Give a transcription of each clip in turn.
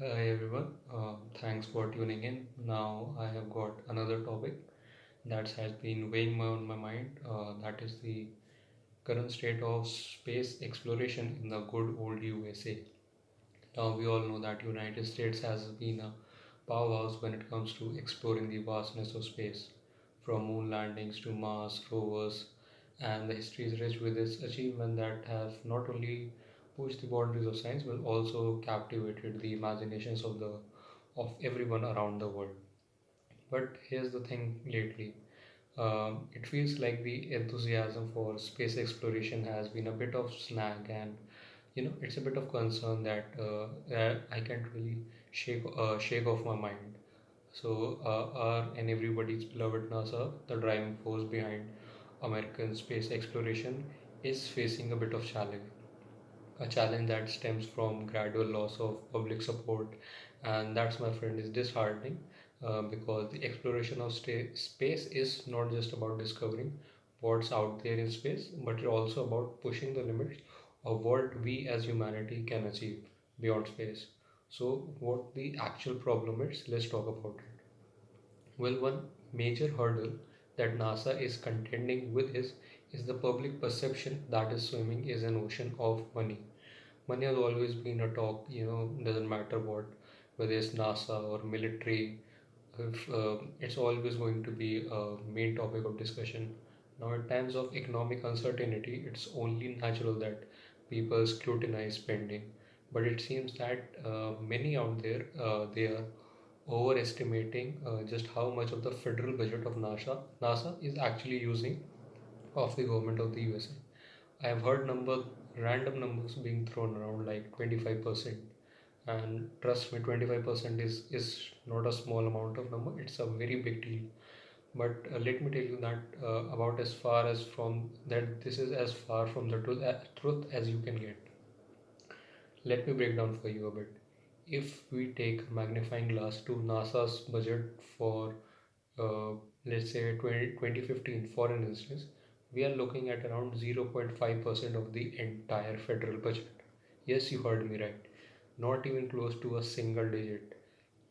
Hi everyone, thanks for tuning in. Now I have got another topic that has been weighing on my mind. That is the current state of space exploration in the good old USA. Now we all know that United States has been a powerhouse when it comes to exploring the vastness of space, from moon landings to Mars rovers, and the history is rich with its achievements that have not only pushed the boundaries of science but also captivated the imaginations of everyone around the world. But here's the thing lately. It feels like the enthusiasm for space exploration has been a bit of snag, and it's a bit of concern that I can't really shake off my mind. So, our and everybody's beloved NASA, the driving force behind American space exploration, is facing a bit of challenge. A challenge that stems from gradual loss of public support, and that's, my friend, is disheartening because the exploration of space is not just about discovering what's out there in space, but it's also about pushing the limits of what we as humanity can achieve beyond space. So, what the actual problem is, let's talk about it. Well, one major hurdle that NASA is contending with is the public perception that is swimming is an ocean of money. Money has always been a talk, doesn't matter what, whether it's NASA or military, if it's always going to be a main topic of discussion. Now, in times of economic uncertainty, it's only natural that people scrutinize spending. But it seems that many out there, they are overestimating just how much of the federal budget of NASA is actually using of the government of the USA. I have heard random numbers being thrown around like 25%. And trust me, 25% is not a small amount of number. It's a very big deal. But let me tell you that about as far as from that this is as far from the truth as you can get. Let me break down for you a bit. If we take a magnifying glass to NASA's budget for let's say 2015 for an instance, we are looking at around 0.5% of the entire federal budget. Yes, you heard me right. Not even close to a single digit,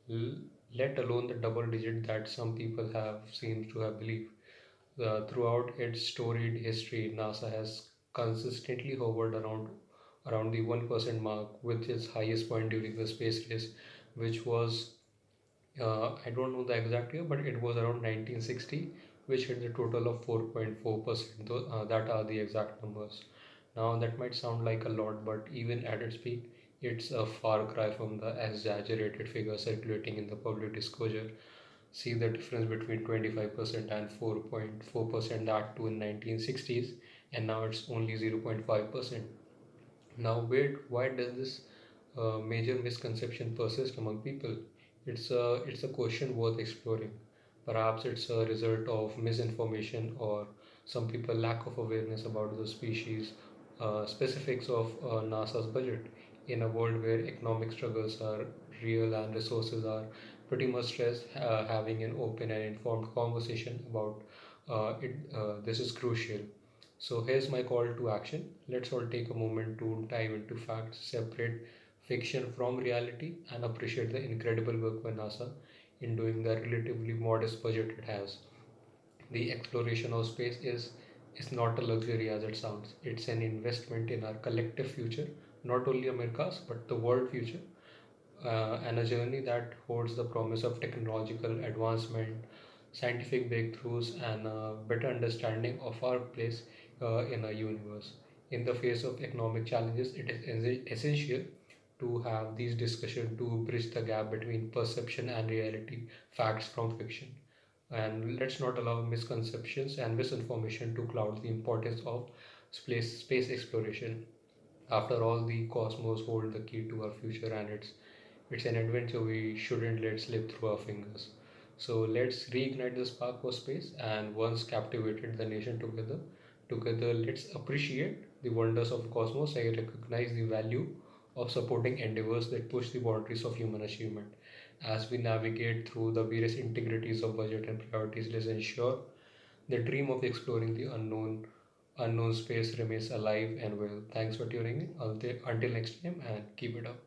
L- let alone the double digit that some people have seems to have believed. Throughout its storied history, NASA has consistently hovered around the 1% mark, with its highest point during the space race, which was I don't know the exact year, but it was around 1960, which hit the total of 4.4%. That are the exact numbers. Now, that might sound like a lot, but even at its peak, it's a far cry from the exaggerated figure circulating in the public disclosure. See the difference between 25% and 4.4%, that too in 1960s, and now it's only 0.5%. Now, why does this major misconception persist among people? It's a question worth exploring. Perhaps it's a result of misinformation, or some people lack of awareness about the species specifics of NASA's budget. In a world where economic struggles are real and resources are pretty much stressed, having an open and informed conversation about this is crucial. So here's my call to action. Let's all take a moment to dive into facts, separate fiction from reality, and appreciate the incredible work by NASA in doing the relatively modest budget it has. The exploration of space is not a luxury as it sounds. It's an investment in our collective future, not only America's but the world future, and a journey that holds the promise of technological advancement, scientific breakthroughs, and a better understanding of our place in a universe. In the face of economic challenges, it is essential to have these discussions to bridge the gap between perception and reality, facts from fiction. And let's not allow misconceptions and misinformation to cloud the importance of space exploration. After all, the cosmos hold the key to our future, and it's an adventure we shouldn't let slip through our fingers. So let's reignite the spark for space, and once captivated the nation together let's appreciate the wonders of the cosmos and recognize the value of supporting endeavors that push the boundaries of human achievement. As we navigate through the various integrities of budget and priorities, let's ensure the dream of exploring the unknown space remains alive and well. Thanks for tuning in. Until next time, and keep it up.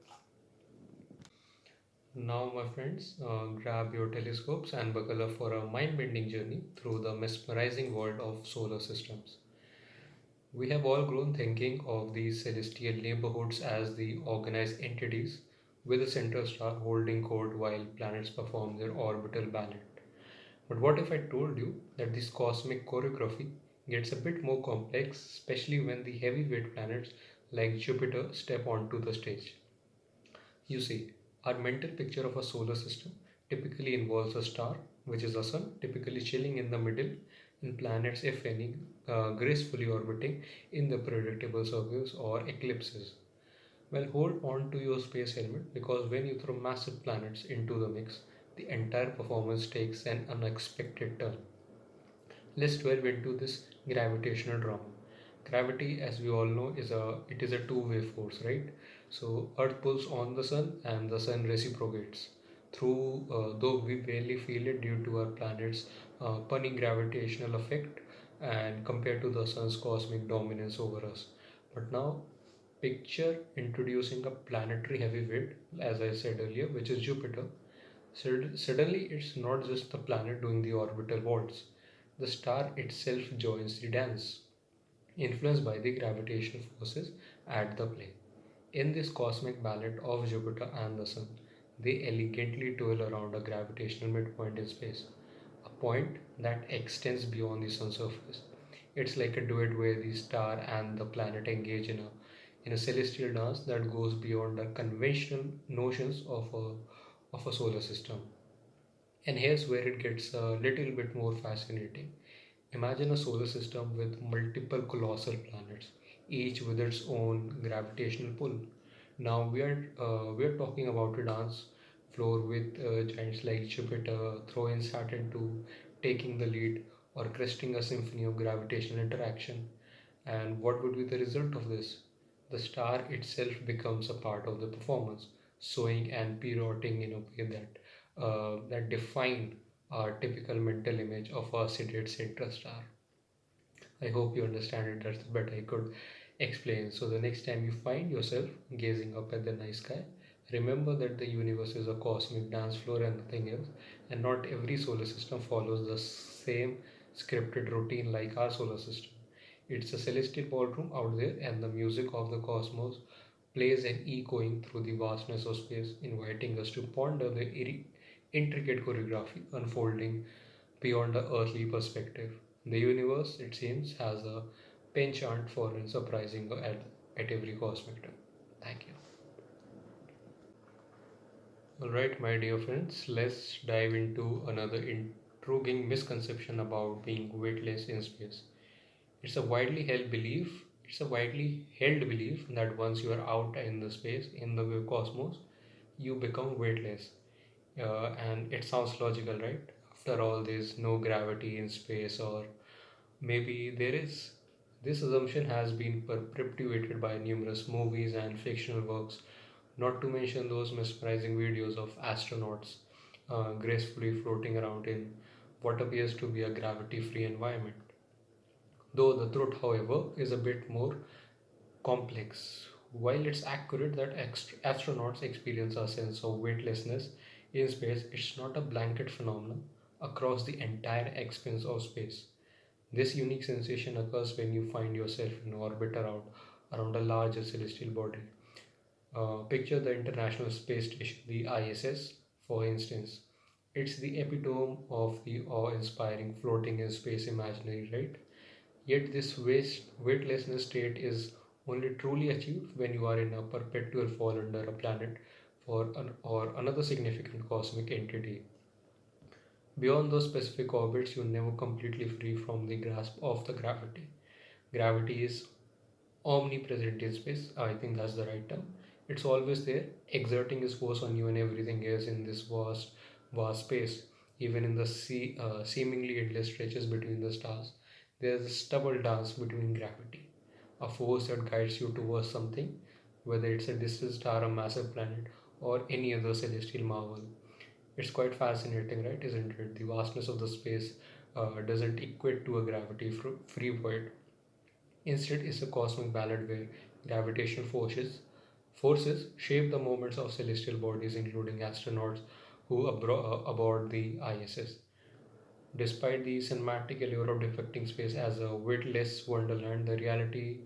Now, my friends, grab your telescopes and buckle up for a mind bending journey through the mesmerizing world of solar systems. We have all grown thinking of these celestial neighborhoods as the organized entities with a central star holding court while planets perform their orbital ballet. But what if I told you that this cosmic choreography gets a bit more complex, especially when the heavyweight planets like Jupiter step onto the stage? You see, our mental picture of a solar system typically involves a star, which is a sun, typically chilling in the middle, and planets, if any, gracefully orbiting in the predictable circles or eclipses. Well, hold on to your space helmet because when you throw massive planets into the mix, the entire performance takes an unexpected turn. Let's delve into this gravitational drama. Gravity, as we all know, is a two-way force, right? So Earth pulls on the sun, and the sun reciprocates. Though we barely feel it due to our planet's puny gravitational effect, and compared to the sun's cosmic dominance over us. But now, picture introducing a planetary heavyweight, as I said earlier, which is Jupiter. Suddenly, it's not just the planet doing the orbital waltz. The star itself joins the dance, influenced by the gravitational forces at the play. In this cosmic ballet of Jupiter and the Sun, they elegantly twirl around a gravitational midpoint in space, a point that extends beyond the Sun's surface. It's like a duet where the star and the planet engage in a celestial dance that goes beyond the conventional notions of a solar system. And here's where it gets a little bit more fascinating. Imagine a solar system with multiple colossal planets, each with its own gravitational pull. Now we are talking about a dance floor with giants like Jupiter throwing Saturn to taking the lead or cresting a symphony of gravitational interaction. And what would be the result of this? The star itself becomes a part of the performance, swaying and pirouetting in a way that define our typical mental image of a seated center star. I hope you understand it. That's the better I could explain. So the next time you find yourself gazing up at the night sky, remember that the universe is a cosmic dance floor and nothing else, and not every solar system follows the same scripted routine like our solar system. It's a celestial ballroom out there, and the music of the cosmos plays and echoing through the vastness of space, inviting us to ponder the intricate choreography unfolding beyond the earthly perspective. The universe, it seems, has a penchant for surprising at every cosmic turn. Thank you. Alright, my dear friends, let's dive into another intriguing misconception about being weightless in space. It's a widely held belief. It's a widely held belief that once you are out in the space, in the cosmos, you become weightless. And it sounds logical, right? After all, there's no gravity in space, or maybe there is. This assumption has been perpetuated by numerous movies and fictional works, not to mention those mesmerizing videos of astronauts gracefully floating around in what appears to be a gravity free environment. Though the truth, however, is a bit more complex. While it's accurate that astronauts experience a sense of weightlessness in space, it's not a blanket phenomenon across the entire expanse of space. This unique sensation occurs when you find yourself in orbit around a larger celestial body. Picture the International Space Station, the ISS, for instance. It's the epitome of the awe inspiring floating in space imaginary, right? Yet, this weightlessness state is only truly achieved when you are in a perpetual fall under a planet or another significant cosmic entity. Beyond those specific orbits, you're never completely free from the grasp of the gravity. Gravity is omnipresent in space. I think that's the right term. It's always there, exerting its force on you and everything else in this vast space. Even in the seemingly endless stretches between the stars, there's a stubble dance between gravity, a force that guides you towards something, whether it's a distant star, a massive planet, or any other celestial marvel. It's quite fascinating, right? Isn't it? The vastness of the space doesn't equate to a gravity free void. Instead, it's a cosmic ballad where gravitational forces Forces shape the movements of celestial bodies, including astronauts who aboard the ISS. Despite the cinematic allure of depicting space as a weightless wonderland, the reality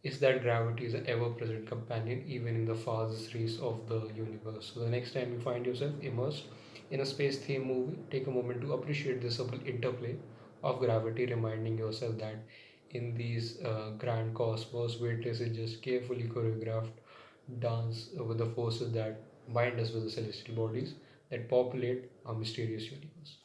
is that gravity is an ever present companion even in the farthest reaches of the universe. So, the next time you find yourself immersed in a space theme movie, take a moment to appreciate the subtle interplay of gravity, reminding yourself that in these grand cosmos, weightless is just carefully choreographed dance with the forces that bind us with the celestial bodies that populate our mysterious universe.